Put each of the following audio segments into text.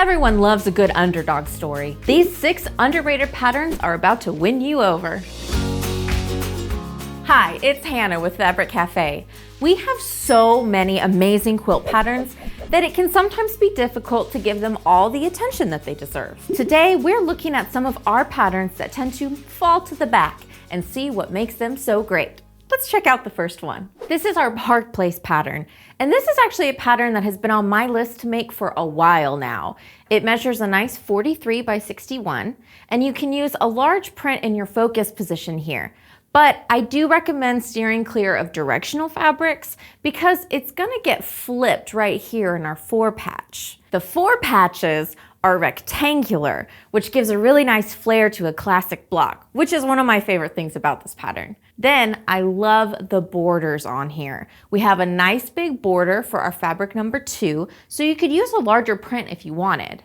Everyone loves a good underdog story. These 6 underrated patterns are about to win you over. Hi, it's Hannah with Fabric Café. We have so many amazing quilt patterns that it can sometimes be difficult to give them all the attention that they deserve. Today, we're looking at some of our patterns that tend to fall to the back and see what makes them so great. Let's check out the first one. This is our Park Place pattern. And this is actually a pattern that has been on my list to make for a while now. It measures a nice 43 by 61, and you can use a large print in your focus position here. But I do recommend steering clear of directional fabrics because it's gonna get flipped right here in our 4 patch. The 4 patches are rectangular, which gives a really nice flair to a classic block, which is one of my favorite things about this pattern. Then I love the borders on here. We have a nice big border for our fabric number 2, so you could use a larger print if you wanted.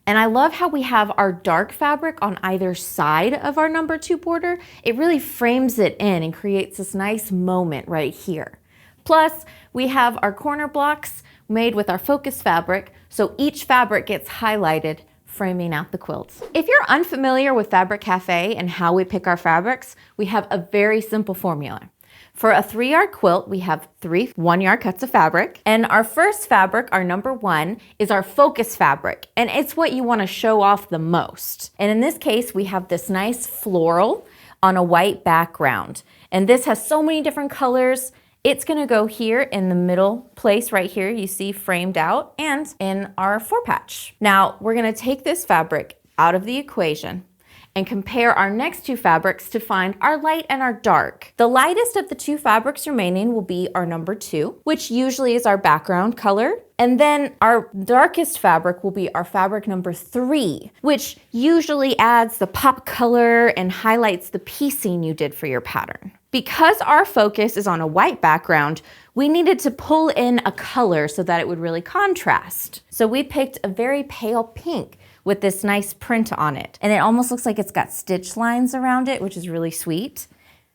And I love how we have our dark fabric on either side of our number 2 border. It really frames it in and creates this nice moment right here. Plus, we have our corner blocks made with our focus fabric, so each fabric gets highlighted, framing out the quilts. If you're unfamiliar with Fabric Café and how we pick our fabrics, we have a very simple formula. For a 3-yard quilt, we have 3 1-yard cuts of fabric. And our first fabric, our number 1, is our focus fabric. And it's what you want to show off the most. And in this case, we have this nice floral on a white background. And this has so many different colors. It's gonna go here in the middle place right here, you see framed out, and in our 4 patch. Now, we're gonna take this fabric out of the equation and compare our next 2 fabrics to find our light and our dark. The lightest of the 2 fabrics remaining will be our number 2, which usually is our background color. And then our darkest fabric will be our fabric number 3, which usually adds the pop color and highlights the piecing you did for your pattern. Because our focus is on a white background, we needed to pull in a color so that it would really contrast. So we picked a very pale pink with this nice print on it. And it almost looks like it's got stitch lines around it, which is really sweet.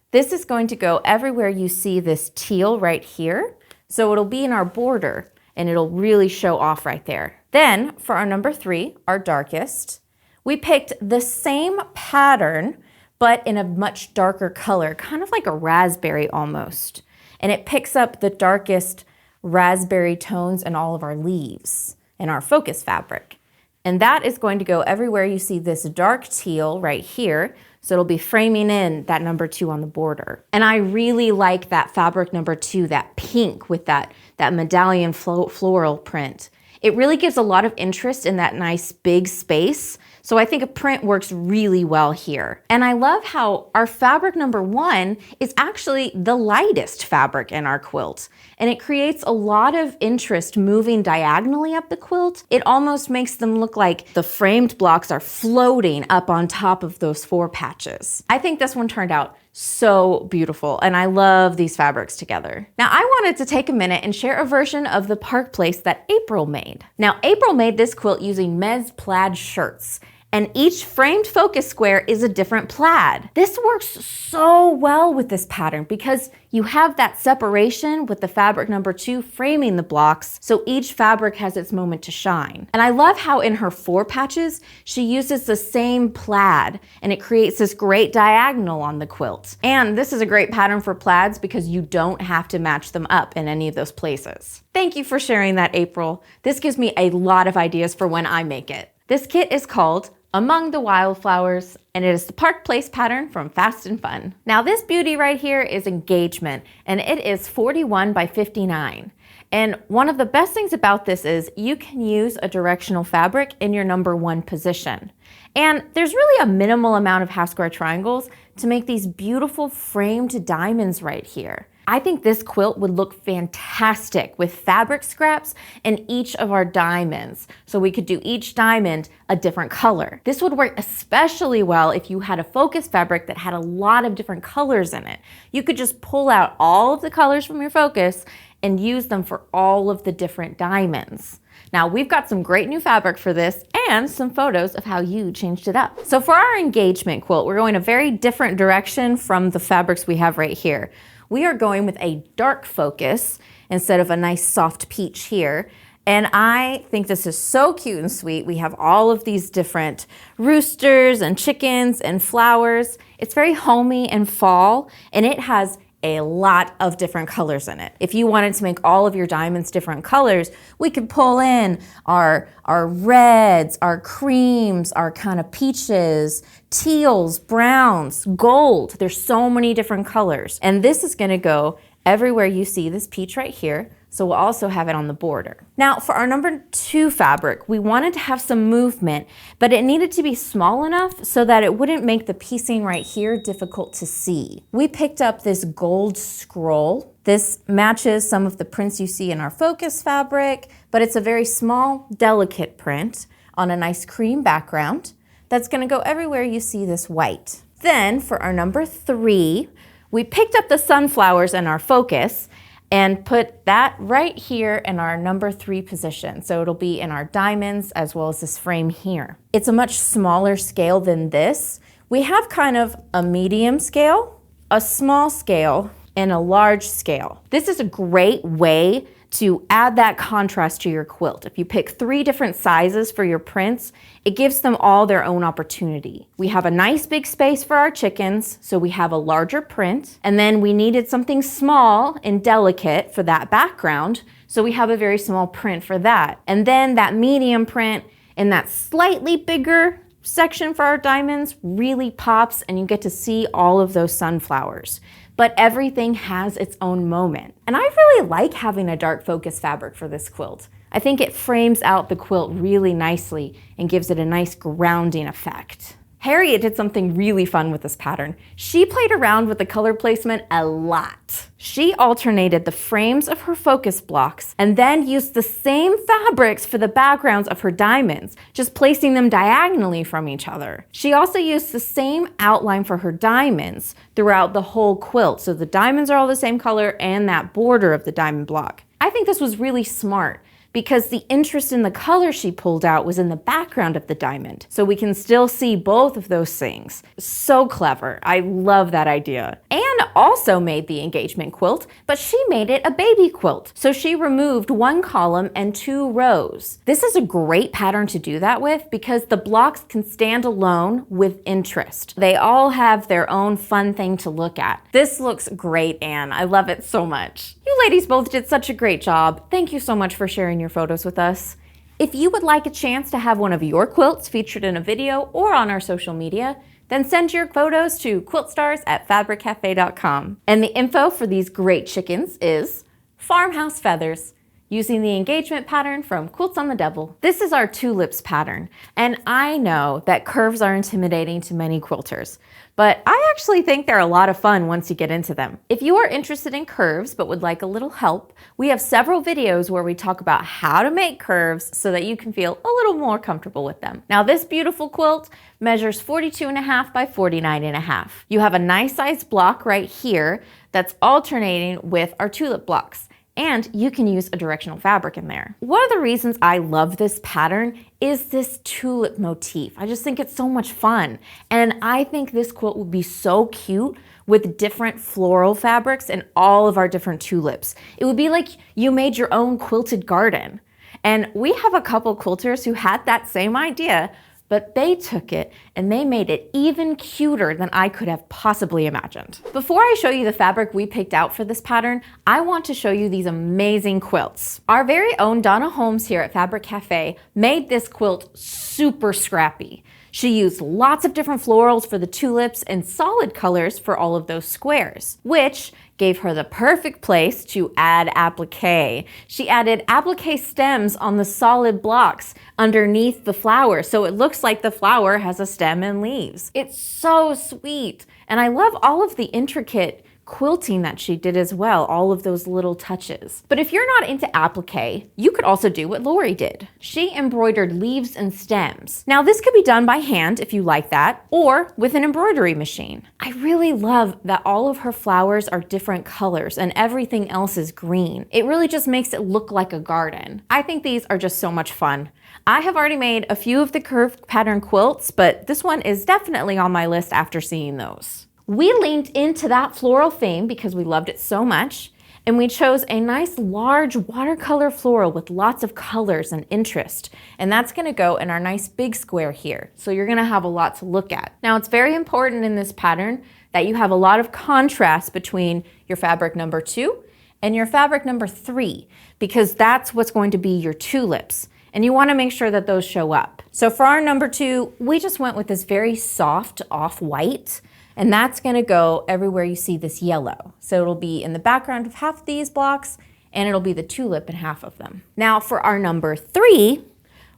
This is going to go everywhere you see this teal right here. So it'll be in our border and it'll really show off right there. Then for our number 3, our darkest, we picked the same pattern, but in a much darker color, kind of like a raspberry almost. And it picks up the darkest raspberry tones in all of our leaves in our focus fabric. And that is going to go everywhere you see this dark teal right here. So it'll be framing in that number 2 on the border. And I really like that fabric number 2, that pink with that medallion floral print. It really gives a lot of interest in that nice big space. So I think a print works really well here. And I love how our fabric number 1 is actually the lightest fabric in our quilt. And it creates a lot of interest moving diagonally up the quilt. It almost makes them look like the framed blocks are floating up on top of those 4 patches. I think this one turned out so beautiful, and I love these fabrics together. Now, I wanted to take a minute and share a version of the Park Place that April made. Now, April made this quilt using Mez plaid shirts, and each framed focus square is a different plaid. This works so well with this pattern because you have that separation with the fabric number 2 framing the blocks, so each fabric has its moment to shine. And I love how in her 4 patches, she uses the same plaid, and it creates this great diagonal on the quilt. And this is a great pattern for plaids because you don't have to match them up in any of those places. Thank you for sharing that, April. This gives me a lot of ideas for when I make it. This kit is called Among the Wildflowers, and it is the Park Place pattern from Fast and Fun. Now this beauty right here is Engagement, and it is 41 by 59. And one of the best things about this is you can use a directional fabric in your number 1 position. And there's really a minimal amount of half square triangles to make these beautiful framed diamonds right here. I think this quilt would look fantastic with fabric scraps in each of our diamonds. So we could do each diamond a different color. This would work especially well if you had a focus fabric that had a lot of different colors in it. You could just pull out all of the colors from your focus and use them for all of the different diamonds. Now we've got some great new fabric for this and some photos of how you changed it up. So for our engagement quilt, we're going a very different direction from the fabrics we have right here. We are going with a dark focus instead of a nice soft peach here. And I think this is so cute and sweet. We have all of these different roosters and chickens and flowers. It's very homey and fall, and it has a lot of different colors in it. If you wanted to make all of your diamonds different colors, we could pull in our reds, our creams, our kind of peaches, teals, browns, gold. There's so many different colors. And this is gonna go everywhere you see this peach right here. So we'll also have it on the border. Now for our number 2 fabric, we wanted to have some movement, but it needed to be small enough so that it wouldn't make the piecing right here difficult to see. We picked up this gold scroll. This matches some of the prints you see in our focus fabric, but it's a very small, delicate print on a nice cream background that's gonna go everywhere you see this white. Then for our number 3, we picked up the sunflowers in our focus and put that right here in our number 3 position. So it'll be in our diamonds as well as this frame here. It's a much smaller scale than this. We have kind of a medium scale, a small scale, and a large scale. This is a great way to add that contrast to your quilt. If you pick 3 different sizes for your prints, it gives them all their own opportunity. We have a nice big space for our chickens, so we have a larger print, and then we needed something small and delicate for that background, so we have a very small print for that. And then that medium print and that slightly bigger section for our diamonds really pops, and you get to see all of those sunflowers. But everything has its own moment. And I really like having a dark focus fabric for this quilt. I think it frames out the quilt really nicely and gives it a nice grounding effect. Harriet did something really fun with this pattern. She played around with the color placement a lot. She alternated the frames of her focus blocks and then used the same fabrics for the backgrounds of her diamonds, just placing them diagonally from each other. She also used the same outline for her diamonds throughout the whole quilt, so the diamonds are all the same color and that border of the diamond block. I think this was really smart, because the interest in the color she pulled out was in the background of the diamond. So we can still see both of those things. So clever. I love that idea. Anne also made the engagement quilt, but she made it a baby quilt. So she removed 1 column and 2 rows. This is a great pattern to do that with because the blocks can stand alone with interest. They all have their own fun thing to look at. This looks great, Anne. I love it so much. You ladies both did such a great job. Thank you so much for sharing your photos with us. If you would like a chance to have one of your quilts featured in a video or on our social media, then send your photos to quiltstars@fabriccafe.com. And the info for these great chickens is Farmhouse feathers, using the engagement pattern from Quilts on the Devil. This is our Tulips pattern, and I know that curves are intimidating to many quilters, but I actually think they're a lot of fun once you get into them. If you are interested in curves but would like a little help, we have several videos where we talk about how to make curves so that you can feel a little more comfortable with them. Now this beautiful quilt measures 42.5 by 49.5. You have a nice size block right here that's alternating with our tulip blocks. And you can use a directional fabric in there. One of the reasons I love this pattern is this tulip motif. I just think it's so much fun. And I think this quilt would be so cute with different floral fabrics and all of our different tulips. It would be like you made your own quilted garden. And we have a couple quilters who had that same idea, but they took it and they made it even cuter than I could have possibly imagined. Before I show you the fabric we picked out for this pattern, I want to show you these amazing quilts. Our very own Donna Holmes here at Fabric Café made this quilt super scrappy. She used lots of different florals for the tulips and solid colors for all of those squares, which gave her the perfect place to add applique. She added applique stems on the solid blocks underneath the flower, so it looks like the flower has a stem and leaves. It's so sweet, and I love all of the intricate quilting that she did as well, all of those little touches. But if you're not into applique, you could also do what Lori did. She embroidered leaves and stems. Now this could be done by hand if you like that, or with an embroidery machine. I really love that all of her flowers are different colors and everything else is green. It really just makes it look like a garden. I think these are just so much fun. I have already made a few of the curved pattern quilts, but this one is definitely on my list after seeing those. We leaned into that floral theme because we loved it so much, And we chose a nice large watercolor floral with lots of colors and interest. And that's gonna go in our nice big square here. So you're gonna have a lot to look at. Now it's very important in this pattern that you have a lot of contrast between your fabric number 2 and your fabric number 3, because that's what's going to be your tulips. And you wanna make sure that those show up. So for our number 2, we just went with this very soft off-white, and that's gonna go everywhere you see this yellow. So it'll be in the background of half of these blocks, and it'll be the tulip in half of them. Now for our number 3,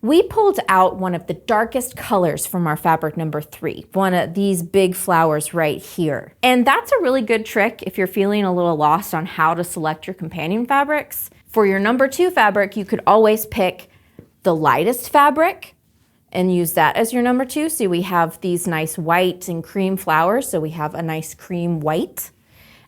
we pulled out one of the darkest colors from our fabric number 3, one of these big flowers right here. And that's a really good trick if you're feeling a little lost on how to select your companion fabrics. For your number 2 fabric, you could always pick the lightest fabric and use that as your number 2. So we have these nice white and cream flowers, so we have a nice cream white.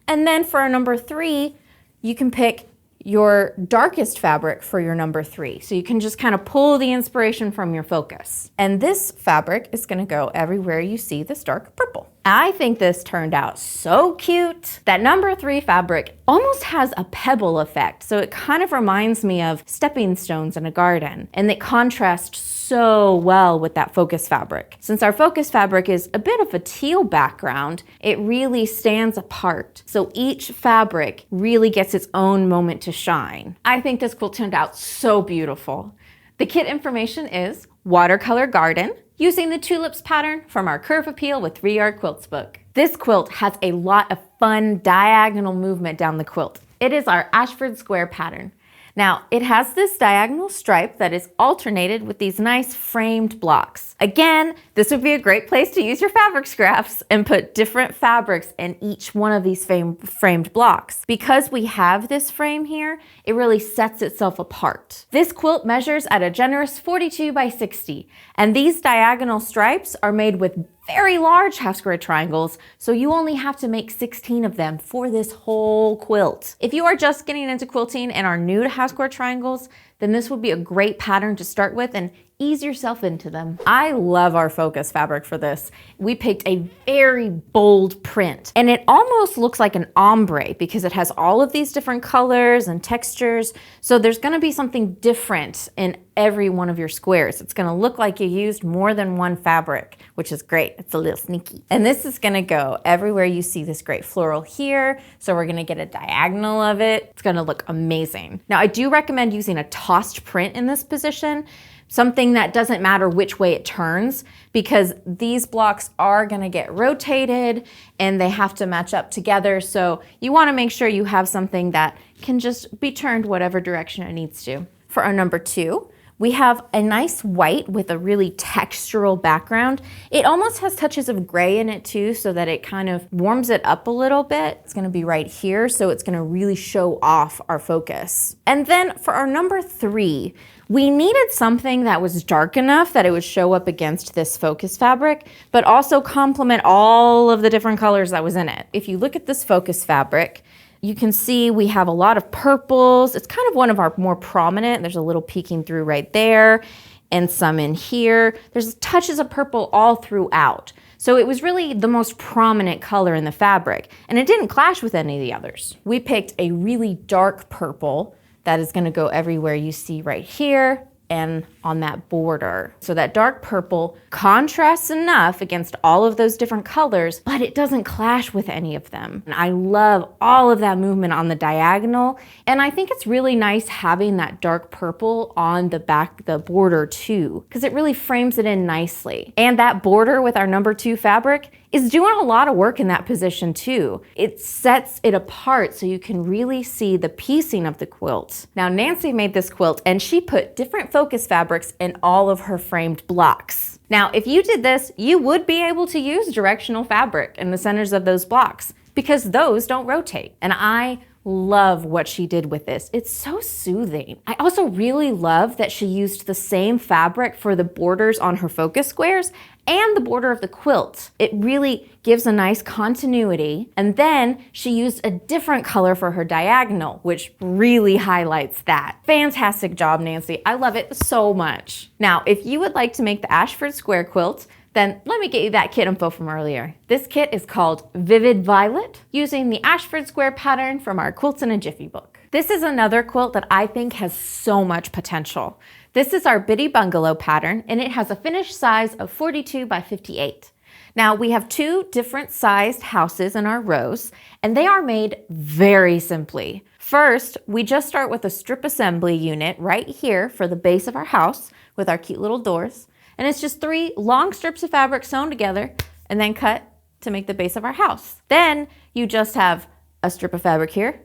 And then for our number 3, you can pick your darkest fabric for your number 3. So you can just kind of pull the inspiration from your focus. And this fabric is gonna go everywhere you see this dark purple. I think this turned out so cute. That number 3 fabric almost has a pebble effect. So it kind of reminds me of stepping stones in a garden, and it contrasts so well with that focus fabric. Since our focus fabric is a bit of a teal background, it really stands apart. So each fabric really gets its own moment to shine. I think this quilt turned out so beautiful. The kit information is Watercolor Garden, using the Tulips pattern from our Curve Appeal with 3-Yard Quilts book. This quilt has a lot of fun diagonal movement down the quilt. It is our Ashford square pattern. Now, it has this diagonal stripe that is alternated with these nice framed blocks. Again, this would be a great place to use your fabric scraps and put different fabrics in each one of these framed blocks. Because we have this frame here, it really sets itself apart. This quilt measures at a generous 42 by 60, and these diagonal stripes are made with very large half square triangles, so you only have to make 16 of them for this whole quilt. If you are just getting into quilting and are new to half square triangles, then this would be a great pattern to start with and ease yourself into them. I love our focus fabric for this. We picked a very bold print, and it almost looks like an ombre because it has all of these different colors and textures. So there's gonna be something different in every one of your squares. It's gonna look like you used more than one fabric, which is great. It's a little sneaky. And this is gonna go everywhere you see this great floral here. So we're gonna get a diagonal of it. It's gonna look amazing. Now I do recommend using a tossed print in this position, something that doesn't matter which way it turns, because these blocks are gonna get rotated and they have to match up together. So you wanna make sure you have something that can just be turned whatever direction it needs to. For our number 2, we have a nice white with a really textural background. It almost has touches of gray in it too, so that it kind of warms it up a little bit. It's gonna be right here, so it's gonna really show off our focus. And then for our number 3, we needed something that was dark enough that it would show up against this focus fabric, but also complement all of the different colors that was in it. If you look at this focus fabric, you can see we have a lot of purples. It's kind of one of our more prominent. There's a little peeking through right there and some in here. There's touches of purple all throughout. So it was really the most prominent color in the fabric, and it didn't clash with any of the others. We picked a really dark purple that is gonna go everywhere you see right here and on that border. So that dark purple contrasts enough against all of those different colors, but it doesn't clash with any of them. And I love all of that movement on the diagonal. And I think it's really nice having that dark purple on the back, the border too, because it really frames it in nicely. And that border with our number 2 fabric is doing a lot of work in that position too. It sets it apart so you can really see the piecing of the quilt. Now Nancy made this quilt and she put different focus fabrics in all of her framed blocks. Now if you did this, you would be able to use directional fabric in the centers of those blocks because those don't rotate. And I love what she did with this. It's so soothing. I also really love that she used the same fabric for the borders on her focus squares and the border of the quilt. It really gives a nice continuity. And then she used a different color for her diagonal, which really highlights that. Fantastic job, Nancy. I love it so much. Now, if you would like to make the Ashford square quilt, Then let me get you that kit info from earlier. This kit is called Vivid Violet, using the Ashford square pattern from our Quilts in a Jiffy book. This is another quilt that I think has so much potential. This is our Bitty Bungalow pattern, and it has a finished size of 42 by 58. Now we have two different sized houses in our rows, and they are made very simply. First, we just start with a strip assembly unit right here for the base of our house with our cute little doors. And it's just 3 long strips of fabric sewn together and then cut to make the base of our house. Then you just have a strip of fabric here,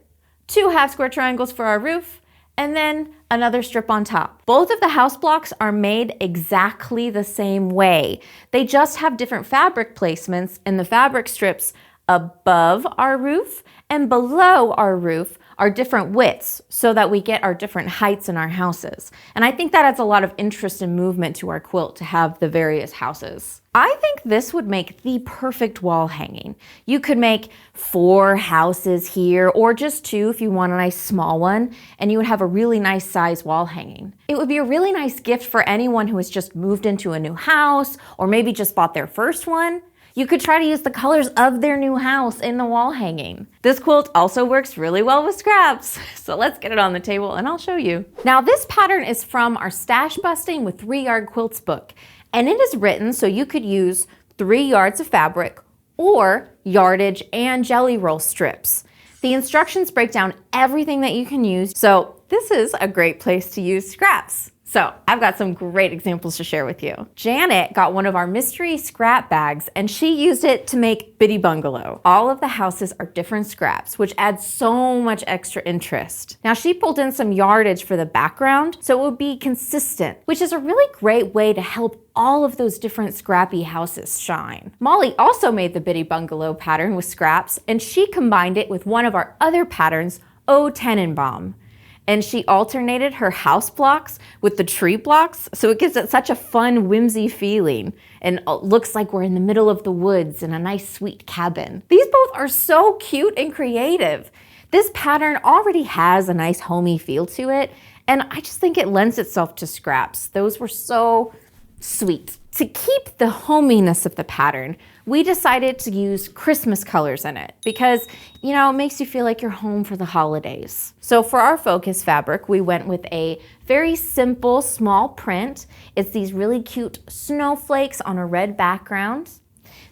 2 half square triangles for our roof, and then another strip on top. Both of the house blocks are made exactly the same way. They just have different fabric placements in the fabric strips above our roof and below our roof are different widths so that we get our different heights in our houses. And I think that adds a lot of interest and movement to our quilt to have the various houses. I think this would make the perfect wall hanging. You could make 4 houses here or just 2 if you want a nice small one, and you would have a really nice size wall hanging. It would be a really nice gift for anyone who has just moved into a new house or maybe just bought their first one. You could try to use the colors of their new house in the wall hanging. This quilt also works really well with scraps. So let's get it on the table and I'll show you. Now this pattern is from our Stash Busting with 3 Yard Quilts book. And it is written so you could use 3 yards of fabric or yardage and jelly roll strips. The instructions break down everything that you can use. So this is a great place to use scraps. So I've got some great examples to share with you. Janet got one of our mystery scrap bags and she used it to make Bitty Bungalow. All of the houses are different scraps, which adds so much extra interest. Now she pulled in some yardage for the background so it would be consistent, which is a really great way to help all of those different scrappy houses shine. Molly also made the Bitty Bungalow pattern with scraps and she combined it with one of our other patterns, O Tenenbaum. And she alternated her house blocks with the tree blocks, so it gives it such a fun, whimsy feeling. And it looks like we're in the middle of the woods in a nice, sweet cabin. These both are so cute and creative. This pattern already has a nice homey feel to it, and I just think it lends itself to scraps. Those were so sweet. To keep the hominess of the pattern, we decided to use Christmas colors in it because, you know, it makes you feel like you're home for the holidays. So for our focus fabric, we went with a very simple small print. It's these really cute snowflakes on a red background.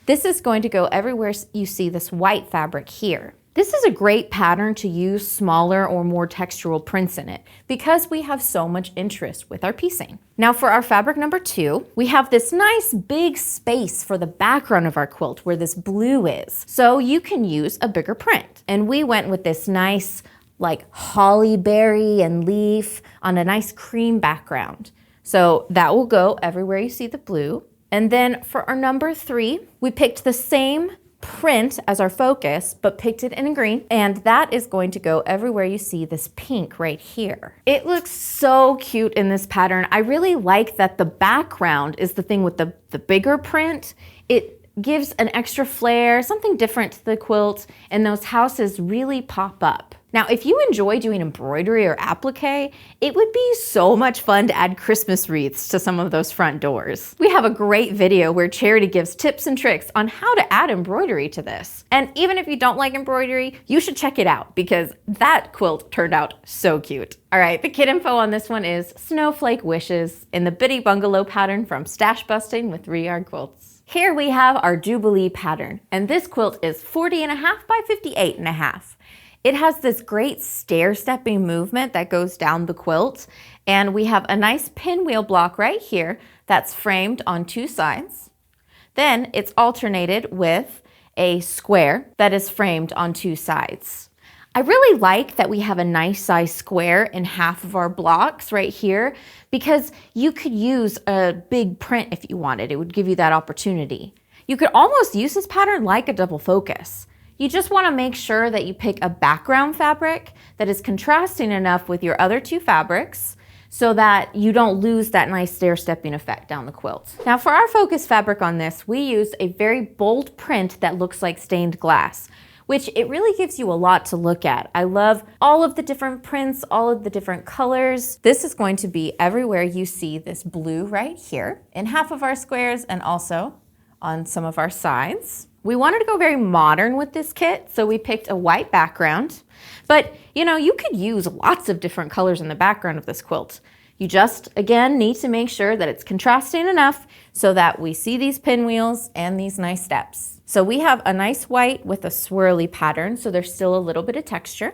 This is going to go everywhere you see this white fabric here. This is a great pattern to use smaller or more textural prints in it because we have so much interest with our piecing. Now for our fabric number 2, we have this nice big space for the background of our quilt where this blue is. So you can use a bigger print. And we went with this nice like holly berry and leaf on a nice cream background. So that will go everywhere you see the blue. And then for our number 3, we picked the same print as our focus, but picked it in green, and that is going to go everywhere you see this pink right here. It looks so cute in this pattern. I really like that the background is the thing with the bigger print. It gives an extra flair, something different to the quilt, and those houses really pop up. Now, if you enjoy doing embroidery or applique, it would be so much fun to add Christmas wreaths to some of those front doors. We have a great video where Charity gives tips and tricks on how to add embroidery to this. And even if you don't like embroidery, you should check it out because that quilt turned out so cute. All right, the kit info on this one is Snowflake Wishes in the Bitty Bungalow pattern from Stash Busting with 3 Yard Quilts. Here we have our Jubilee pattern, and this quilt is 40.5 by 58.5. It has this great stair-stepping movement that goes down the quilt, and we have a nice pinwheel block right here that's framed on 2 sides. Then it's alternated with a square that is framed on 2 sides. I really like that we have a nice size square in half of our blocks right here because you could use a big print if you wanted. It would give you that opportunity. You could almost use this pattern like a double focus. You just want to make sure that you pick a background fabric that is contrasting enough with your other 2 fabrics so that you don't lose that nice stair-stepping effect down the quilt. Now for our focus fabric on this, we used a very bold print that looks like stained glass, which it really gives you a lot to look at. I love all of the different prints, all of the different colors. This is going to be everywhere you see this blue right here in half of our squares and also on some of our sides. We wanted to go very modern with this kit, so we picked a white background. But you know, you could use lots of different colors in the background of this quilt. You just, again, need to make sure that it's contrasting enough so that we see these pinwheels and these nice steps. So we have a nice white with a swirly pattern, so there's still a little bit of texture.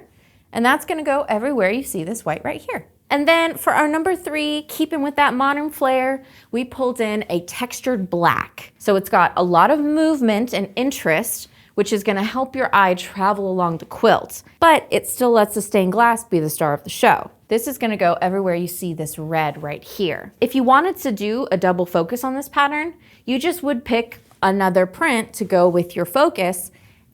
And that's gonna go everywhere you see this white right here. And then for our number 3, keeping with that modern flair, we pulled in a textured black. So it's got a lot of movement and interest, which is gonna help your eye travel along the quilt, but it still lets the stained glass be the star of the show. This is gonna go everywhere you see this red right here. If you wanted to do a double focus on this pattern, you just would pick another print to go with your focus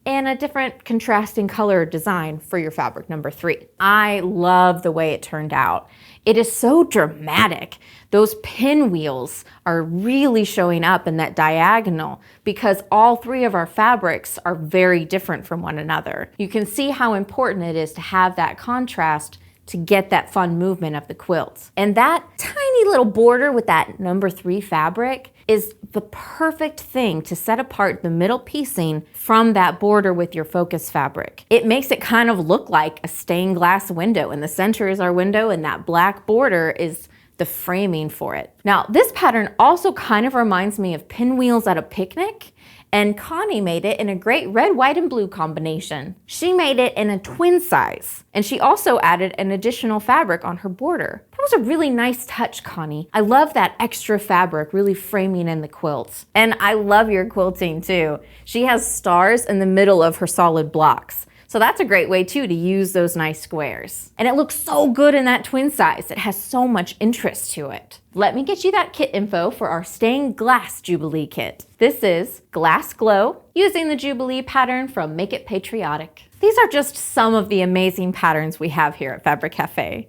and a different contrasting color design for your fabric number 3. I love the way it turned out. It is so dramatic. Those pinwheels are really showing up in that diagonal because all 3 of our fabrics are very different from one another. You can see how important it is to have that contrast to get that fun movement of the quilt. And that tiny little border with that number 3 fabric is the perfect thing to set apart the middle piecing from that border with your focus fabric. It makes it kind of look like a stained glass window. In the center is our window, and that black border is the framing for it. Now, this pattern also kind of reminds me of pinwheels at a picnic, and Connie made it in a great red, white, and blue combination. She made it in a twin size, and she also added an additional fabric on her border. That was a really nice touch, Connie. I love that extra fabric really framing in the quilt. And I love your quilting too. She has stars in the middle of her solid blocks. So that's a great way too to use those nice squares. And it looks so good in that twin size. It has so much interest to it. Let me get you that kit info for our stained glass Jubilee kit. This is Glass Glow using the Jubilee pattern from Make It Patriotic. These are just some of the amazing patterns we have here at Fabric Café.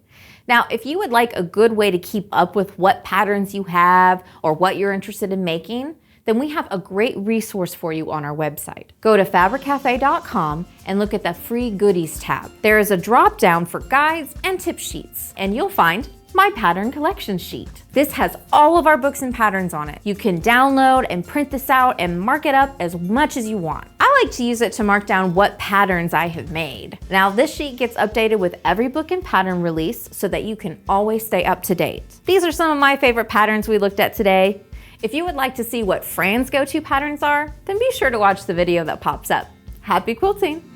Now, if you would like a good way to keep up with what patterns you have or what you're interested in making, then we have a great resource for you on our website. Go to fabriccafe.com and look at the free goodies tab. There is a drop down for guides and tip sheets, and you'll find my pattern collection sheet. This has all of our books and patterns on it. You can download and print this out and mark it up as much as you want. I like to use it to mark down what patterns I have made. Now, this sheet gets updated with every book and pattern release so that you can always stay up to date. These are some of my favorite patterns we looked at today. If you would like to see what Fran's go-to patterns are, then be sure to watch the video that pops up. Happy quilting!